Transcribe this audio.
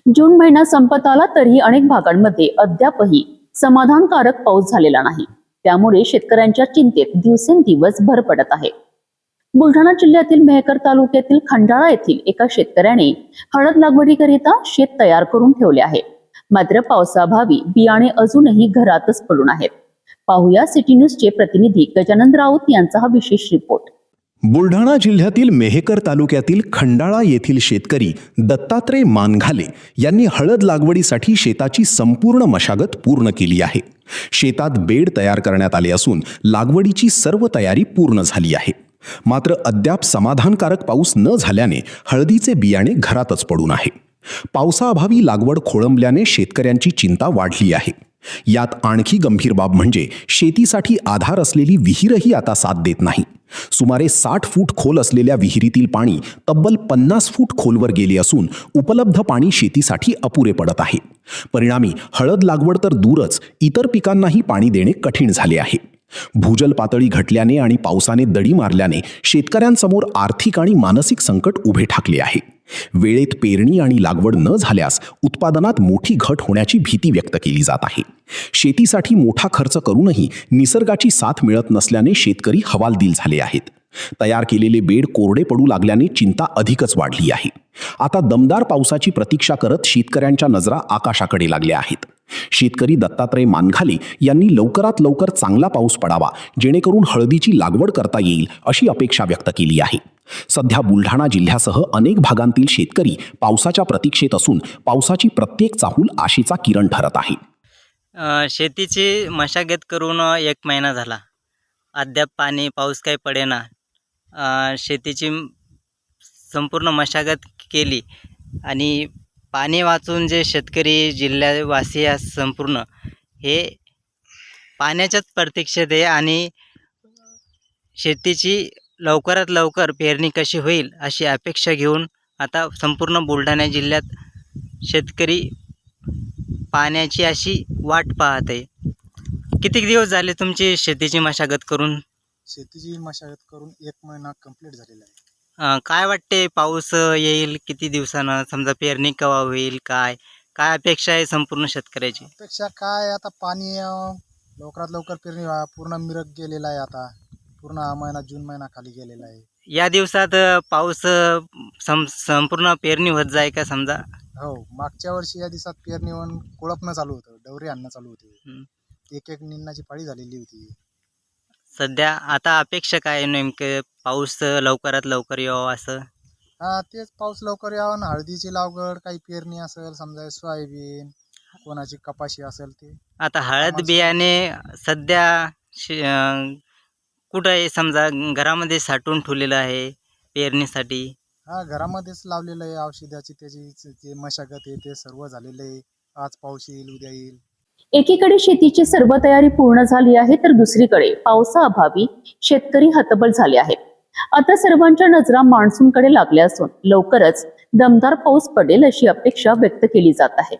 जून महिना संपत आला तरीही अनेक भागांमध्ये अद्यापही समाधानकारक पाऊस झालेला नाही। त्यामुळे शेतकऱ्यांच्या चिंतेत दिवसेंदिवस भर पडत आहे। बुलढाणा जिल्ह्यातील मेहकर तालुक्यातील खंडाळा येथील एका शेतकऱ्याने हळद लागवडीकरिता शेत तयार करून ठेवले आहे। मात्र पावसाअभावी बियाणे अजूनही घरातच पडून आहेत। पाहूया सिटी न्यूजचे प्रतिनिधी गजानन राऊत यांचा हा विशेष रिपोर्ट। बुलढाणा जिल्ह्यातील मेहकर तालुक्यातील खंडाळा येथील शेतकरी दत्तात्रय मानघाले यांनी हळद लागवडीसाठी शेताची संपूर्ण मशागत पूर्ण केली आहे। शेतात बेड तयार करण्यात आले असून लागवडीची सर्व तयारी पूर्ण झाली आहे। मात्र अद्याप समाधानकारक पाऊस न झाल्याने हळदीचे बियाणे घरातच पडून आहे। पावसाअभावी लागवड खोळंबल्याने शेतकऱ्यांची चिंता वाढली आहे। यात आणखी गंभीर बाब म्हणजे शेतीसाठी आधार असलेली विहीरही आता साथ देत नाही। सुमारे 60 फूट खोल असलेल्या विहिरीतील पाणी तब्बल 50 फूट खोलवर गेले असून उपलब्ध पाणी शेतीसाठी अपुरे पडत आहे। परिणामी हळद लागवड तर दूरच इतर पिकांनाही पाणी देणे कठीण झाले आहे। भूजल पातळी घटल्याने आणि पावसाने दडी मारल्याने शेतकऱ्यांसमोर आर्थिक आणि मानसिक संकट उभे ठाकले आहे। वेळेत पेरणी आणि लागवड न झाल्यास उत्पादनात मोठी घट होण्याची भीती व्यक्त केली जात आहे। शेतीसाठी मोठा खर्च करूनही निसर्गाची साथ मिळत नसल्याने शेतकरी हवालदिल झाले आहेत। तयार केलेले बेड कोरडे पडू लागल्याने चिंता अधिकच वाढली आहे। आता दमदार पावसाची प्रतीक्षा करत शेतकऱ्यांच्या नजरा आकाशाकडे लागल्या आहेत। शेतकरी दत्तात्रय मानघाले यांनी लवकरात लवकर चांगला पाऊस पडावा जेणेकरून हळदीची लागवड करता येईल अशी अपेक्षा व्यक्त केली आहे। सध्या बुलढाणा जिल्ह्यासह अनेक भागांतील शेतकरी पावसाच्या प्रतीक्षेत असून पावसाची प्रत्येक चाहूल आशेचा किरण ठरत आहे। शेतीची मशागत करून 1 महिना झाला, अद्याप पाऊस काही पडेना। शेतीची संपूर्ण मशागत केली आणि पाणी वाचून जे शेतकरी जिल्ह्यावासी संपूर्ण हे पाण्याच्याच प्रतीक्षेत आहे आणि शेतीची लवकरात लवकर पेरणी कशी होईल अशी अपेक्षा घेऊन आता संपूर्ण बुलढाणा जिल्ह्यात शेतकरी पाण्याची अशी वाट पाहत आहे। किती दिवस झाले तुमची शेतीची मशागत करून? शेतीची मशागत करून 1 महिना कंप्लीट झालेला आहे। काय वाटते, पाऊस येईल किती दिवसानं? समजा पेरणी केव्हा होईल? काय अपेक्षा आहे संपूर्ण शेतकऱ्याची? अपेक्षा काय, आता पाणी लवकरात लवकर पेरणी व्हा। पूर्ण मिरग गेलेला आहे, आता पूर्ण हा महिना जून महिना खाली गेलेला आहे। या दिवसात पाऊस संपूर्ण पेरणी होत जाय का समजा? हो, मागच्या वर्षी या दिवसात पेरणी होऊन कोळपणं चालू होतं, डवरे आणणं चालू होते। एक निंदाची पाळी झालेली होती। सध्या आता अपेक्षा काय नेमके? पाऊस लवकरात लवकर यावं असं? तेच पाऊस लवकर यावं ना। हळदीची लागवड, काही पेरणी असेल, समजा सोयाबीन, कोणाची कपाशी असेल ते। आता हळद बियाणे सध्या कुठं आहे? समजा घरामध्ये साठवून ठेवलेलं आहे पेरणीसाठी? घरामध्येच लावलेलं आहे। औषधाची त्याची मशागत आहे, ते सर्व झालेलं आहे। आज पाऊस येईल, उद्या येईल। एकीकडे शेतीची सर्व तयारी पूर्ण झाली आहे तर दुसरीकडे पावसाअभावी शेतकरी हतबल झाले आहेत। आता सर्वांच्या नजरा मान्सूनकडे लागल्या असून लवकरच दमदार पाऊस पडेल अशी अपेक्षा व्यक्त केली जात आहे।